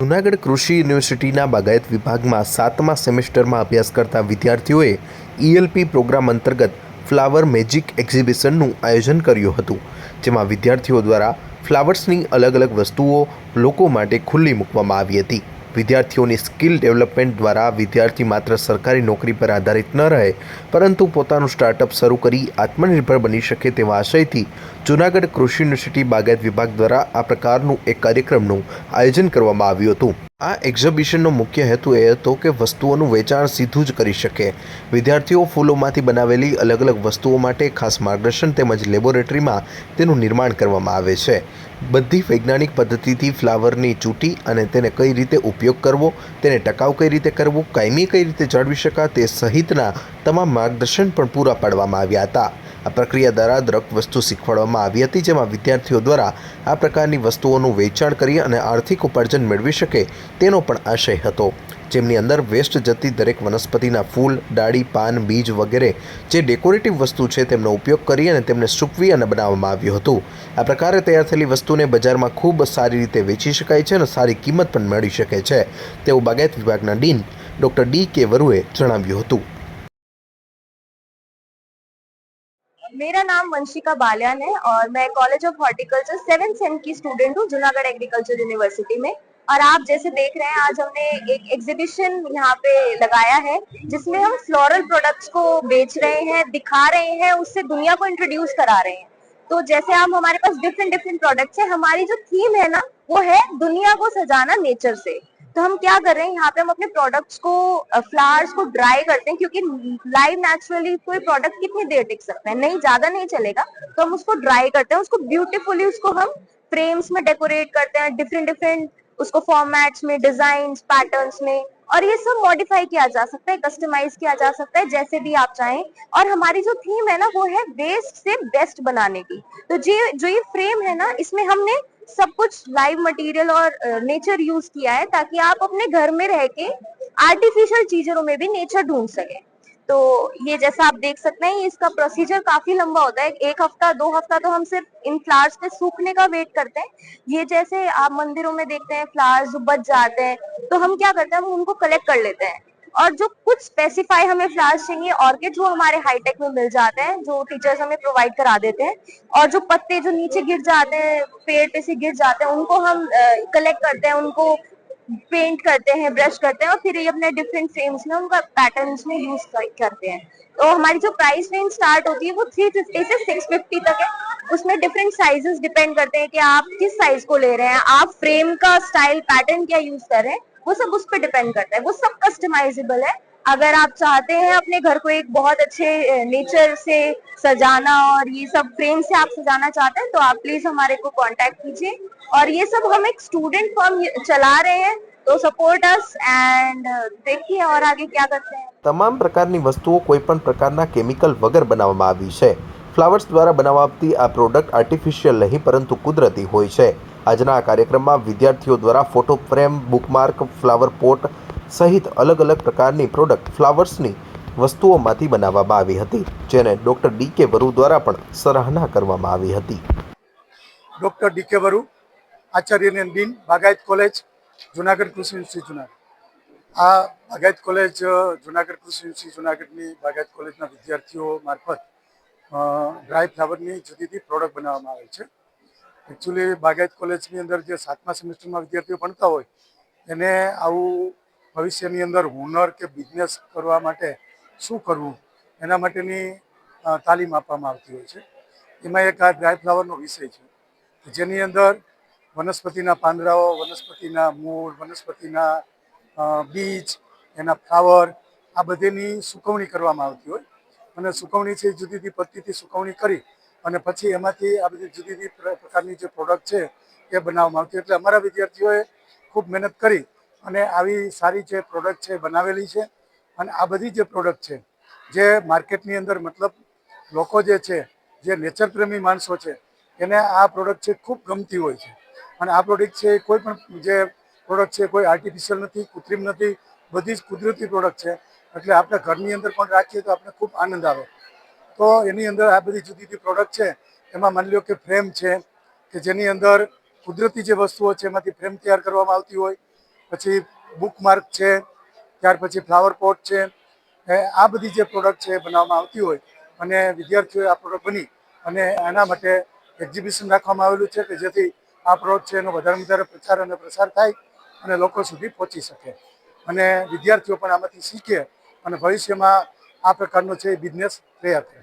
જૂનાગઢ કૃષિ યુનિવર્સિટીના બાગાયત વિભાગમાં 7મા સેમેસ્ટરમાં અભ્યાસ કરતા વિદ્યાર્થીઓએ ઈએલપી પ્રોગ્રામ અંતર્ગત ફ્લાવર મેજિક એક્ઝિબિશનનું આયોજન કર્યું હતું, જેમાં વિદ્યાર્થીઓ દ્વારા ફ્લાવર્સની અલગ અલગ વસ્તુઓ લોકો માટે ખુલ્લી મૂકવામાં આવી હતી. વિદ્યાર્થીઓની સ્કિલ ડેવલપમેન્ટ દ્વારા વિદ્યાર્થી માત્ર સરકારી નોકરી પર આધારિત ન રહે, પરંતુ પોતાનું સ્ટાર્ટઅપ શરૂ કરી આત્મનિર્ભર બની શકે તેવા આશયથી જૂનાગઢ કૃષિ યુનિવર્સિટી બાગાયત વિભાગ દ્વારા આ પ્રકારનું એક કાર્યક્રમનું આયોજન કરવામાં આવ્યું હતું. આ એક્ઝિબિશનનો મુખ્ય હેતુ એ હતો કે વસ્તુઓનું વેચાણ સીધું જ કરી શકે. વિદ્યાર્થીઓ ફૂલોમાંથી બનાવેલી અલગ અલગ વસ્તુઓ માટે ખાસ માર્ગદર્શન તેમજ લેબોરેટરીમાં તેનું નિર્માણ કરવામાં આવે છે. બધી વૈજ્ઞાનિક પદ્ધતિથી ફ્લાવરની ચૂંટી અને તેને કઈ રીતે ઉપયોગ કરવો, તેને ટકાઉ કઈ રીતે કરવું, કાયમી કઈ રીતે જાળવી શકાય તે સહિતના તમામ માર્ગદર્શન પણ પૂરા પાડવામાં આવ્યા હતા. આ પ્રક્રિયા દ્વારા દરેક વસ્તુ શીખવાડવામાં આવી હતી, જેમાં વિદ્યાર્થીઓ દ્વારા આ પ્રકારની વસ્તુઓનું વેચાણ કરી અને આર્થિક ઉપાર્જન મેળવી શકે તેનો પણ આશય હતો, જેમની અંદર વેસ્ટ જતી દરેક વનસ્પતિના ફૂલ, ડાળી, પાન, બીજ વગેરે જે ડેકોરેટિવ વસ્તુ છે તેમનો ઉપયોગ કરી અને તેમને સૂકવી અને બનાવવામાં આવ્યું હતું. આ પ્રકારે તૈયાર થયેલી વસ્તુને બજારમાં ખૂબ સારી રીતે વેચી શકાય છે અને સારી કિંમત પણ મળી શકે છે તેવું બાગાયત વિભાગના ડીન ડૉક્ટર ડી.કે. વરુએ જણાવ્યું હતું. मेरा नाम वंशिका बालियान है और मैं college of horticulture 7th same की स्टूडेंट हूँ जूनागढ़ एग्रीकल्चर यूनिवर्सिटी में। और आप जैसे देख रहे हैं, आज हमने एक एग्जीबिशन यहाँ पे लगाया है जिसमें हम फ्लोरल प्रोडक्ट्स को बेच रहे हैं, दिखा रहे हैं, उससे दुनिया को इंट्रोड्यूस करा रहे हैं। तो जैसे आप हमारे पास डिफरेंट डिफरेंट प्रोडक्ट्स है, हमारी जो थीम है ना वो है दुनिया को सजाना नेचर से। तो हम क्या कर रहे हैं, यहाँ पे हम अपने प्रोडक्ट्स को, फ्लावर्स को ड्राई करते हैं, क्योंकि लाइव नेचुरली कोई प्रोडक्ट कितनी देर टिक सकता है, नहीं ज्यादा नहीं चलेगा, तो हम उसको ड्राई करते हैं, उसको ब्यूटीफुली उसको हम फ्रेम्स में डेकोरेट करते हैं, डिफरेंट डिफरेंट उसको फॉर्मेट्स में, डिजाइन पैटर्न्स में, और ये सब मॉडिफाई किया जा सकता है, कस्टमाइज किया जा सकता है जैसे भी आप चाहें। और हमारी जो थीम है ना वो है वेस्ट से बेस्ट बनाने की। तो जो ये फ्रेम है ना, इसमें हमने सब कुछ लाइव मटेरियल और नेचर यूज किया है, ताकि आप अपने घर में रह के आर्टिफिशियल चीजों में भी नेचर ढूंढ सके। तो ये जैसा आप देख सकते हैं, इसका प्रोसीजर काफी लंबा होता है, 1 हफ्ता 2 हफ्ता तो हम सिर्फ इन फ्लावर्स के सूखने का वेट करते हैं। ये जैसे आप मंदिरों में देखते हैं फ्लावर्स जो बच जाते हैं, तो हम क्या करते हैं, हम उनको कलेक्ट कर लेते हैं, और जो कुछ स्पेसिफाई हमें फ्लावर्स चाहिए ऑर्किड, वो हमारे हाईटेक में मिल जाते हैं, जो टीचर्स हमें प्रोवाइड करा देते हैं। और जो पत्ते जो नीचे गिर जाते हैं, पेड़ पे से गिर जाते हैं, उनको हम कलेक्ट करते हैं, उनको पेंट करते हैं, ब्रश करते हैं, और फिर ये अपने डिफरेंट फ्रेम्स में उनका पैटर्न्स में यूज करते हैं। तो हमारी जो प्राइस रेंज स्टार्ट होती है वो 350 से 650 तक है। उसमें डिफरेंट साइजेस डिपेंड करते हैं कि आप किस साइज को ले रहे हैं, आप फ्रेम का स्टाइल पैटर्न क्या यूज कर रहे हैं, वो सब उस पर डिपेंड करता है, वो सब कस्टमाइजेबल है। अगर आप चाहते हैं अपने घर को एक बहुत अच्छे नेचर से सजाना और ये सब फ्रेम से आप सजाना चाहते हैं, तो आप प्लीज हमारे को कांटेक्ट कीजिए। और ये सब हम एक स्टूडेंट फॉर्म चला रहे हैं, तो सपोर्ट अस एंड देखिए और आगे क्या करते हैं। તમામ પ્રકારની વસ્તુઓ કોઈપણ પ્રકારના કેમિકલ વગર બનાવવામાં આવી છે. ફ્લાવર્સ દ્વારા બનાવાતી આ પ્રોડક્ટ આર્ટિફિશિયલ નહીં પરંતુ કુદરતી હોય છે. આજના આ કાર્યક્રમમાં વિદ્યાર્થીઓ દ્વારા photo frame, bookmark, flower pot સહિત અલગ અલગ પ્રકારની પ્રોડક્ટ ફ્લાવર્સની વસ્તુઓમાંથી બનાવવામાં આવી હતી, જેને ડૉક્ટર ડી.કે. વરુ દ્વારા પણ સરાહના કરવામાં આવી હતી. ડૉક્ટર ડી.કે. વરુ, આચાર્ય અને ડીન, બાગાયત કોલેજ, જૂનાગઢ કૃષિ યુનિવર્સિટી જૂનાગઢ. આ બાગાયત કોલેજ જૂનાગઢ કૃષિ યુનિવર્સિટી જૂનાગઢની બાગાયત કોલેજના વિદ્યાર્થીઓ મારફત ડ્રાય ફ્લાવરની જુદી જુદી પ્રોડક્ટ બનાવવામાં આવે છે. એકચ્યુઅલી બાગાયત કોલેજની અંદર જે 7મા સેમેસ્ટરમાં વિદ્યાર્થીઓ ભણતા હોય એને આવું ભવિષ્યની અંદર હુનર કે બિઝનેસ કરવા માટે શું કરવું એના માટેની તાલીમ આપવામાં આવતી હોય છે. એમાં એક આ ડ્રાય ફ્લાવરનો વિષય છે, જેની અંદર વનસ્પતિના પાંદડાઓ, વનસ્પતિના મૂળ, વનસ્પતિના બીજ, એના ફ્લાવર, આ બધીની સુકવણી કરવામાં આવતી હોય, અને સુકવણી છે જુદી જુદી પદ્ધતિથી સુકવણી કરી અને પછી એમાંથી આ બધી જુદી જુદી પ્રકારની જે પ્રોડક્ટ છે એ બનાવવામાં આવતી. એટલે અમારા વિદ્યાર્થીઓએ ખૂબ મહેનત કરી અને આવી સારી જે પ્રોડક્ટ છે બનાવેલી છે. અને આ બધી જે પ્રોડક્ટ છે જે માર્કેટની અંદર, મતલબ લોકો જે છે, જે નેચર પ્રેમી માણસો છે, એને આ પ્રોડક્ટ છે ખૂબ ગમતી હોય છે. અને આ પ્રોડક્ટ છે કોઈ પણ જે પ્રોડક્ટ છે કોઈ આર્ટિફિશિયલ નથી, કૃત્રિમ નથી, બધી જ કુદરતી પ્રોડક્ટ છે. એટલે આપણે ઘરની અંદર પણ રાખીએ તો આપણે ખૂબ આનંદ આવે. તો એની અંદર આ બધી જુદી જુદી પ્રોડક્ટ છે. એમાં માની લો કે ફ્રેમ છે કે જેની અંદર કુદરતી જે વસ્તુઓ છે એમાંથી ફ્રેમ તૈયાર કરવામાં આવતી હોય. પછી બુકમાર્ક છે, ત્યાર પછી ફ્લાવર પોટ છે, આ બધી જે પ્રોડક્ટ છે એ બનાવવામાં આવતી હોય અને વિદ્યાર્થીઓએ આ પ્રોડક્ટ બની અને એના માટે એક્ઝિબિશન રાખવામાં આવેલું છે કે જેથી આ પ્રોડક્ટ છે એનો વધારે વધારે પ્રચાર અને પ્રસાર થાય અને લોકો સુધી પહોંચી શકે અને વિદ્યાર્થીઓ પણ આમાંથી શીખે અને ભવિષ્યમાં આ પ્રકારનો છે બિઝનેસ તૈયાર કરે.